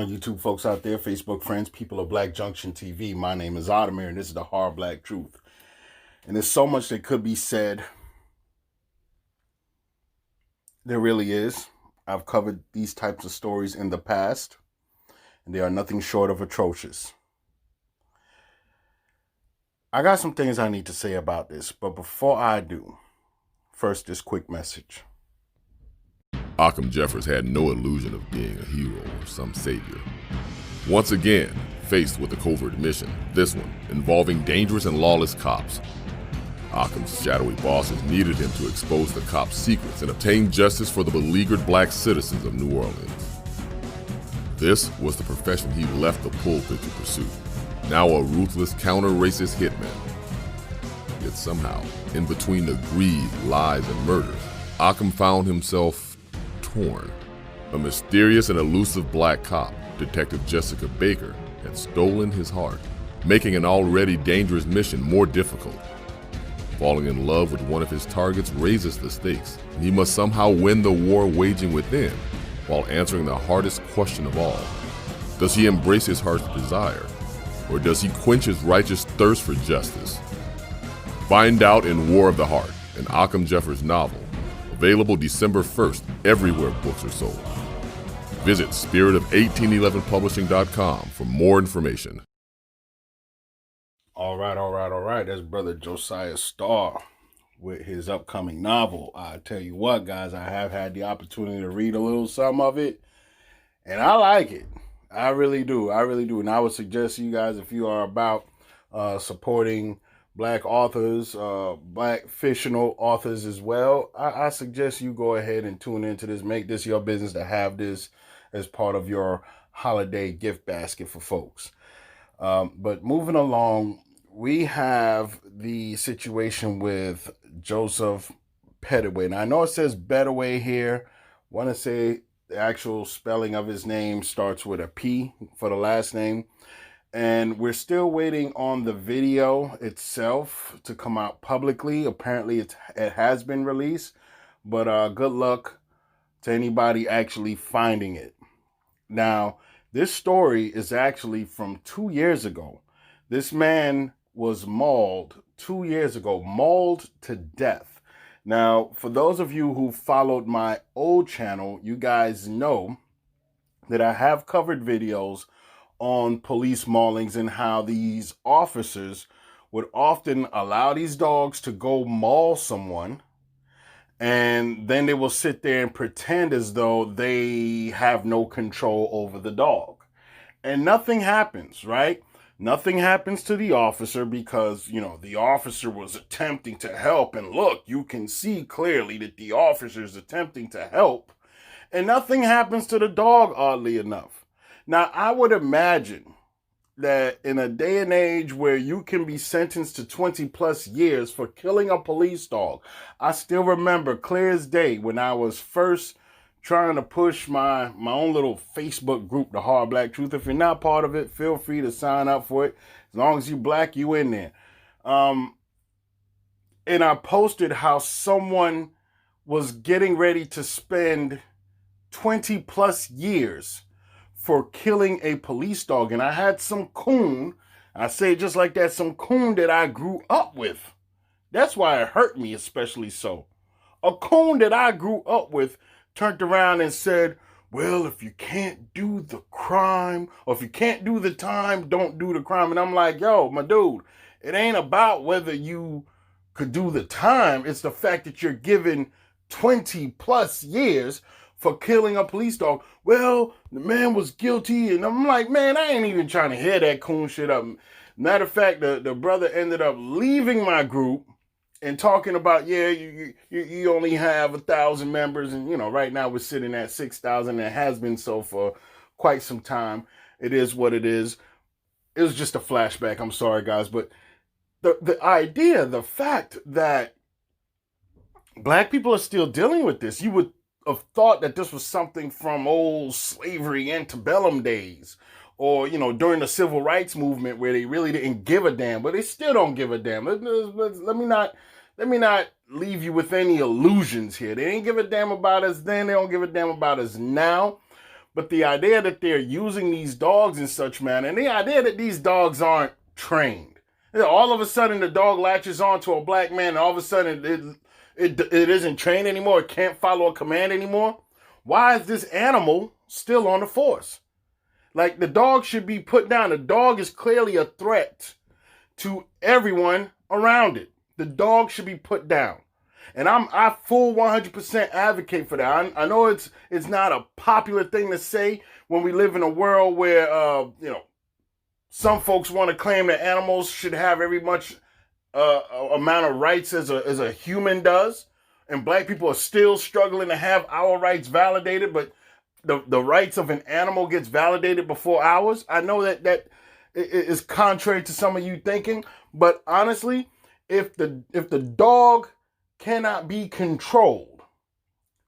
on, YouTube folks out there, Facebook friends, people of Black Junction TV? My name is Otamir, and this is the Hard Black Truth. And there's so much that could be said. There really is. I've covered these types of stories in the past, and they are nothing short of atrocious. I got some things I need to say about this, but before I do, first this quick message. Occam Jeffers had no illusion of being a hero or some savior. Once again, faced with a covert mission, this one involving dangerous and lawless cops. Occam's shadowy bosses needed him to expose the cops' secrets and obtain justice for the beleaguered black citizens of New Orleans. This was the profession he left the pulpit to pursue, now a ruthless counter-racist hitman. Yet somehow, in between the greed, lies, and murders, Occam found himself torn. A mysterious and elusive black cop, Detective Jessica Baker, had stolen his heart, making an already dangerous mission more difficult. Falling in love with one of his targets raises the stakes, and he must somehow win the war waging within, while answering the hardest question of all. Does he embrace his heart's desire, or does he quench his righteous thirst for justice? Find out in War of the Heart, an Occam Jeffers novel, available December 1st everywhere books are sold. Visit spiritOf1811publishing.com for more information. All right. That's Brother Josiah Starr with his upcoming novel. I tell you what, guys, I have had the opportunity to read a little some of it, and I like it. I really do. And I would suggest you guys, if you are about supporting black authors, black fictional authors as well, I suggest you go ahead and tune into this. Make this your business to have this as part of your holiday gift basket for folks. But moving along, we have the situation with Joseph Pettaway. Now, I know it says Pettaway here. I want to say the actual spelling of his name starts with a P for the last name. And we're still waiting on the video itself to come out publicly. Apparently, it has been released. But good luck to anybody actually finding it. Now, this story is actually from 2 years ago. This man was mauled 2 years ago, mauled to death. Now, for those of you who followed my old channel, you guys know that I have covered videos on police maulings and how these officers would often allow these dogs to go maul someone, and then they will sit there and pretend as though they have no control over the dog. And nothing happens, right? Nothing happens to the officer because, the officer was attempting to help. And look, you can see clearly that the officer is attempting to help. And nothing happens to the dog, oddly enough. Now, I would imagine that in a day and age where you can be sentenced to 20 plus years for killing a police dog, I still remember clear as day when I was first trying to push my own little Facebook group, the Hard Black Truth. If you're not part of it, feel free to sign up for it. As long as you black, you in there. And I posted how someone was getting ready to spend 20 plus years for killing a police dog. And I had some coon, I say it just like that, some coon that I grew up with. That's why it hurt me especially so. A coon that I grew up with turned around and said, well, if you can't do the crime, or if you can't do the time, don't do the crime. And I'm like, yo, my dude, it ain't about whether you could do the time. It's the fact that you're given 20 plus years for killing a police dog. Well, the man was guilty. And I'm like, man, I ain't even trying to hear that coon shit up. Matter of fact, the brother ended up leaving my group and talking about, you only have 1,000 members. And, right now we're sitting at 6,000. It has been so for quite some time. It is what it is. It was just a flashback. I'm sorry, guys. But the idea, the fact that black people are still dealing with this, you would have thought that this was something from old slavery antebellum days, or during the civil rights movement where they really didn't give a damn, but they still don't give a damn. Let me not leave you with any illusions here. They didn't give a damn about us then. They don't give a damn about us now. But the idea that they're using these dogs in such manner, and the idea that these dogs aren't trained. All of a sudden, the dog latches on to a black man, and all of a sudden, it isn't trained anymore. It can't follow a command anymore. Why is this animal still on the force? Like, the dog should be put down. The dog is clearly a threat to everyone around it. The dog should be put down. And I full 100% advocate for that. I know it's not a popular thing to say when we live in a world where, some folks want to claim that animals should have every much amount of rights as a human does. And black people are still struggling to have our rights validated, but the rights of an animal gets validated before ours. I know that is contrary to some of you thinking, but honestly, if the dog cannot be controlled,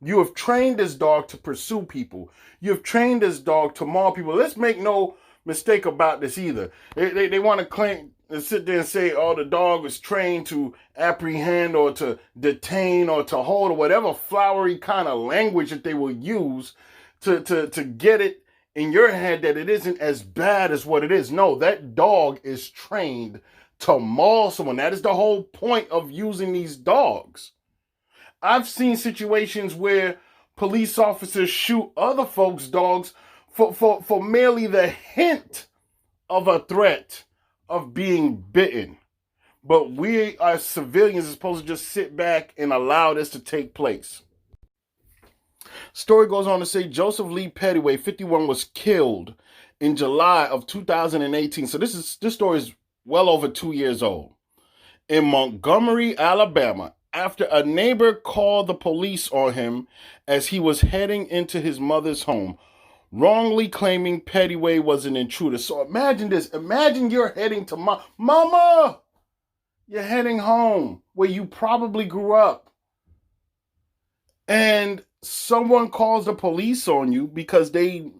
you have trained this dog to pursue people. You have trained this dog to maul people. Let's make no mistake about this either. They want to claim and sit there and say, oh, the dog was trained to apprehend or to detain or to hold or whatever flowery kind of language that they will use to get it in your head that it isn't as bad as what it is. No, that dog is trained to maul someone. That is the whole point of using these dogs. I've seen situations where police officers shoot other folks' dogs for merely the hint of a threat of being bitten. But we as civilians are supposed to just sit back and allow this to take place. Story goes on to say Joseph Lee Pettaway, 51, was killed in July of 2018. So this story is well over 2 years old. In Montgomery, Alabama, after a neighbor called the police on him as he was heading into his mother's home, wrongly claiming Pettaway was an intruder. So imagine this. Imagine you're heading to Mama! You're heading home where you probably grew up. And someone calls the police on you because they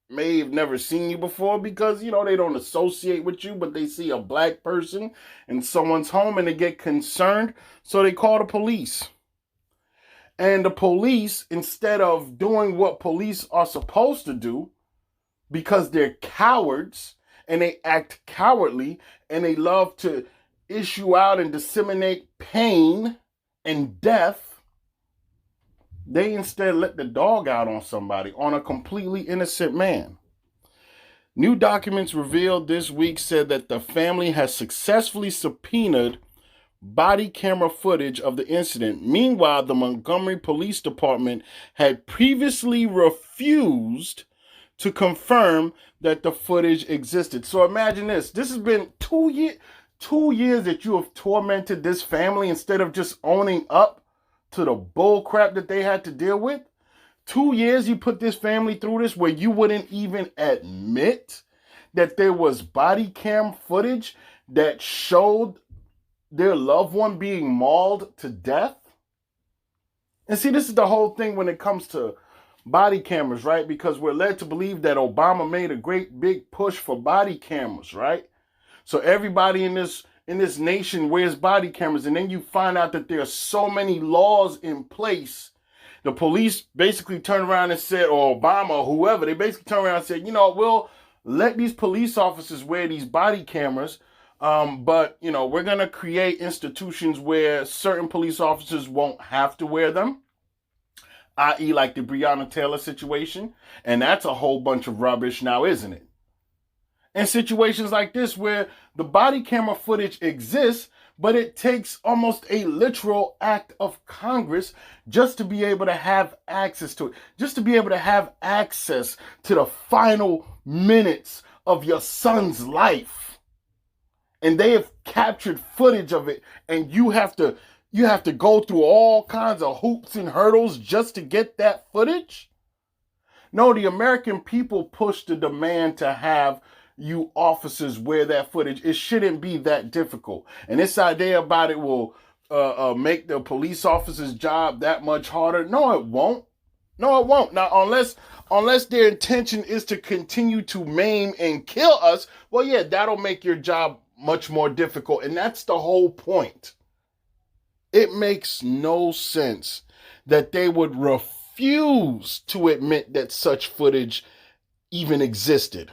may have never seen you before, because, they don't associate with you, but they see a black person in someone's home and they get concerned. So they call the police. And the police, instead of doing what police are supposed to do, because they're cowards and they act cowardly and they love to issue out and disseminate pain and death, they instead let the dog out on somebody, on a completely innocent man. New documents revealed this week said that the family has successfully subpoenaed body camera footage of the incident. Meanwhile, the Montgomery Police Department had previously refused to confirm that the footage existed. So imagine this. This has been 2 years that you have tormented this family instead of just owning up to the bull crap that they had to deal with. 2 years you put this family through this where you wouldn't even admit that there was body cam footage that showed their loved one being mauled to death. And see, this is the whole thing when it comes to body cameras, right? Because we're led to believe that Obama made a great big push for body cameras, right? So everybody in this nation wears body cameras, and then you find out that there are so many laws in place. The police basically turned around and said, or Obama or whoever, they basically turned around and said, we'll let these police officers wear these body cameras, but we're going to create institutions where certain police officers won't have to wear them, i.e. like the Breonna Taylor situation. And that's a whole bunch of rubbish now, isn't it? And situations like this where the body camera footage exists, but it takes almost a literal act of Congress just to be able to have access to it, just to be able to have access to the final minutes of your son's life. And they have captured footage of it, and you have to go through all kinds of hoops and hurdles just to get that footage? No, the American people pushed the demand to have you officers wear that footage. It shouldn't be that difficult. And this idea about it will make the police officer's job that much harder. No, it won't. No, it won't. Now, unless their intention is to continue to maim and kill us, well, yeah, that'll make your job much more difficult. And that's the whole point. It makes no sense that they would refuse refuse to admit that such footage even existed.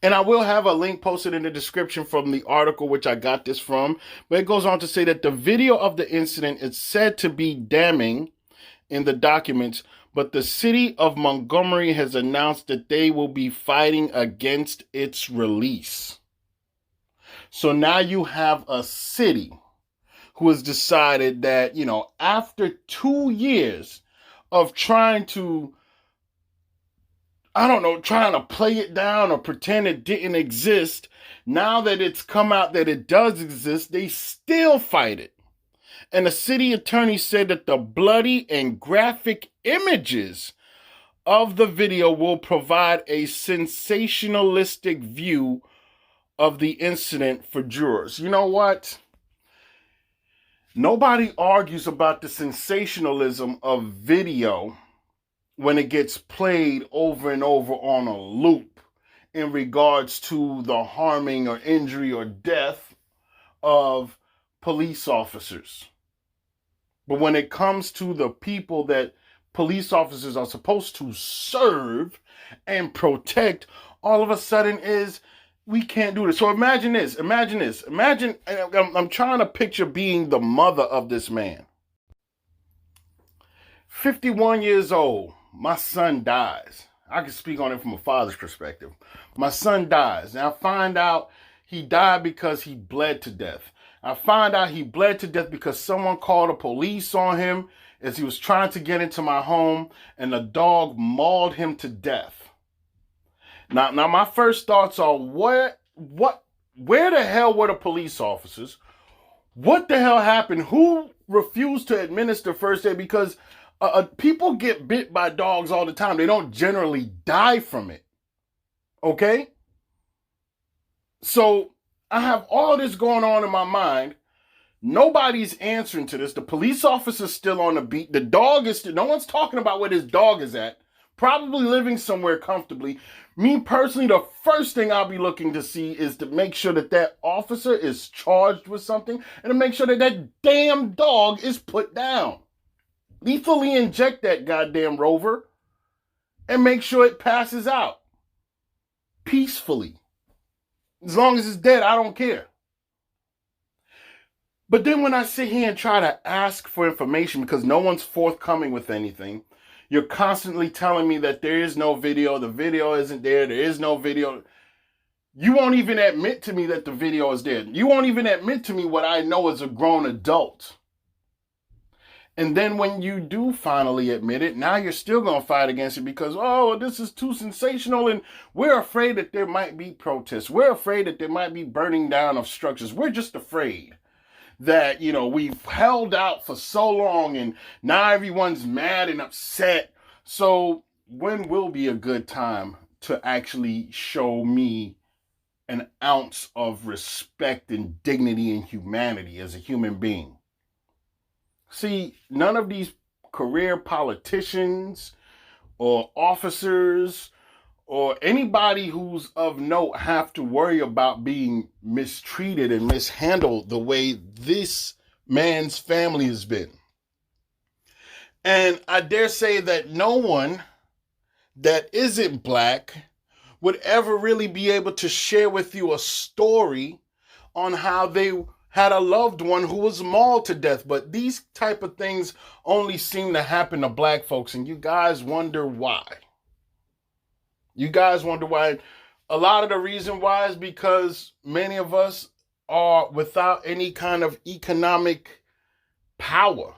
And I will have a link posted in the description from the article which I got this from, but it goes on to say that the video of the incident is said to be damning in the documents, but the city of Montgomery has announced that they will be fighting against its release. So now you have a city who has decided that, after 2 years of trying to play it down or pretend it didn't exist, now that it's come out that it does exist, they still fight it. And the city attorney said that the bloody and graphic images of the video will provide a sensationalistic view of the incident for jurors. You know what? Nobody argues about the sensationalism of video when it gets played over and over on a loop in regards to the harming or injury or death of police officers. But when it comes to the people that police officers are supposed to serve and protect, all of a sudden we can't do this. So imagine this. Imagine, I'm trying to picture being the mother of this man. 51 years old. My son dies. I can speak on it from a father's perspective. My son dies. Now I find out he died because he bled to death. I find out he bled to death because someone called the police on him as he was trying to get into my home, and the dog mauled him to death. Now my first thoughts are, where the hell were the police officers? What the hell happened? Who refused to administer first aid? Because people get bit by dogs all the time. They don't generally die from it. Okay? So I have all this going on in my mind. Nobody's answering to this. The police officer's still on the beat. The dog is still, no one's talking about where this dog is at. Probably living somewhere comfortably. Me personally, the first thing I'll be looking to see is to make sure that that officer is charged with something and to make sure that that damn dog is put down. Lethally inject that goddamn rover and make sure it passes out peacefully. As long as it's dead, I don't care. But then when I sit here and try to ask for information because no one's forthcoming with anything, you're constantly telling me that there is no video, the video isn't there, there is no video. You won't even admit to me that the video is there. You won't even admit to me what I know as a grown adult. And then when you do finally admit it, now you're still going to fight against it because, this is too sensational and we're afraid that there might be protests. We're afraid that there might be burning down of structures. We're just afraid that, we've held out for so long and now everyone's mad and upset. So when will be a good time to actually show me an ounce of respect and dignity and humanity as a human being? See, none of these career politicians or officers or anybody who's of note have to worry about being mistreated and mishandled the way this man's family has been. And I dare say that no one that isn't black would ever really be able to share with you a story on how they had a loved one who was mauled to death. But these type of things only seem to happen to black folks, and you guys wonder why. You guys wonder why. A lot of the reason why is because many of us are without any kind of economic power.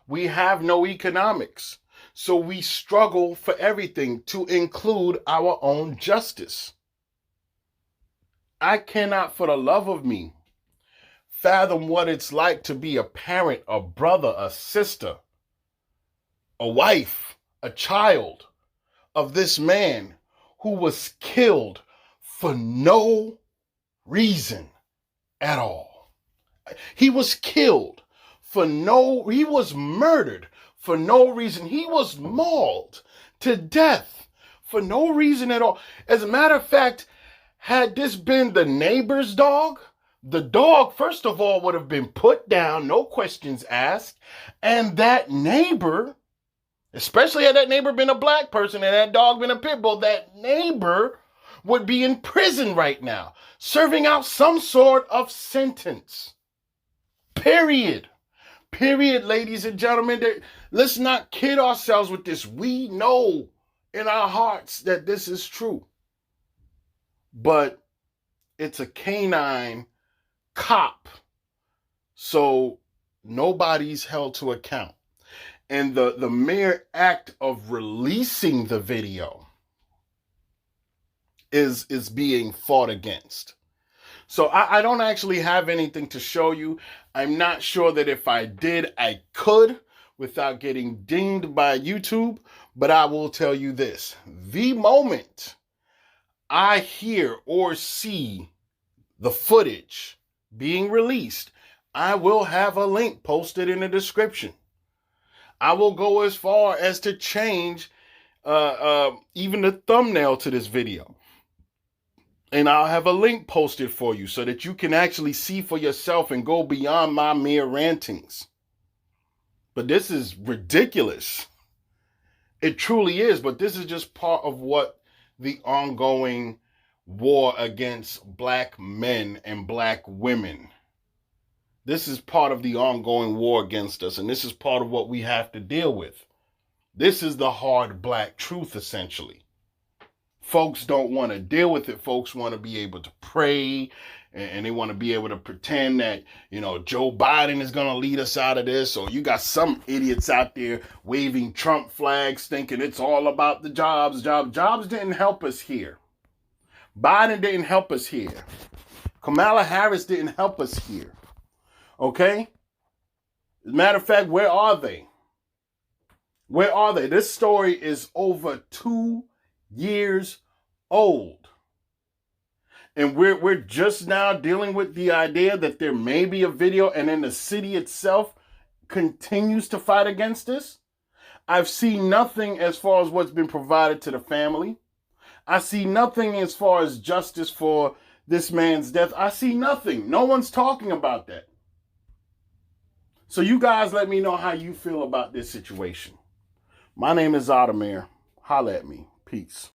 We have no economics. So we struggle for everything, to include our own justice. I cannot, for the love of me, fathom what it's like to be a parent, a brother, a sister, a wife, a child of this man who was killed for no reason at all. He was killed he was murdered for no reason. He was mauled to death for no reason at all. As a matter of fact, had this been the neighbor's dog, the dog, first of all, would have been put down, no questions asked, and that neighbor Especially had that neighbor been a black person and that dog been a pit bull, that neighbor would be in prison right now, serving out some sort of sentence. Period. Period, ladies and gentlemen. Let's not kid ourselves with this. We know in our hearts that this is true. But it's a K-9 cop. So nobody's held to account. And the mere act of releasing the video is being fought against. So I don't actually have anything to show you. I'm not sure that if I did, I could without getting dinged by YouTube. But I will tell you this. The moment I hear or see the footage being released, I will have a link posted in the description. I will go as far as to change even the thumbnail to this video. And I'll have a link posted for you so that you can actually see for yourself and go beyond my mere rantings. But this is ridiculous. It truly is, but this is just part of what the ongoing war against black men and black women. This is part of the ongoing war against us, and this is part of what we have to deal with. This is the hard black truth, essentially. Folks don't want to deal with it. Folks want to be able to pray, and they want to be able to pretend that, Joe Biden is going to lead us out of this. Or you got some idiots out there waving Trump flags thinking it's all about the jobs. Jobs didn't help us here. Biden didn't help us here. Kamala Harris didn't help us here. Okay? As a matter of fact, where are they? Where are they? This story is over 2 years old. And we're just now dealing with the idea that there may be a video, and then the city itself continues to fight against this. I've seen nothing as far as what's been provided to the family. I see nothing as far as justice for this man's death. I see nothing. No one's talking about that. So you guys let me know how you feel about this situation. My name is Adamir. Holla at me. Peace.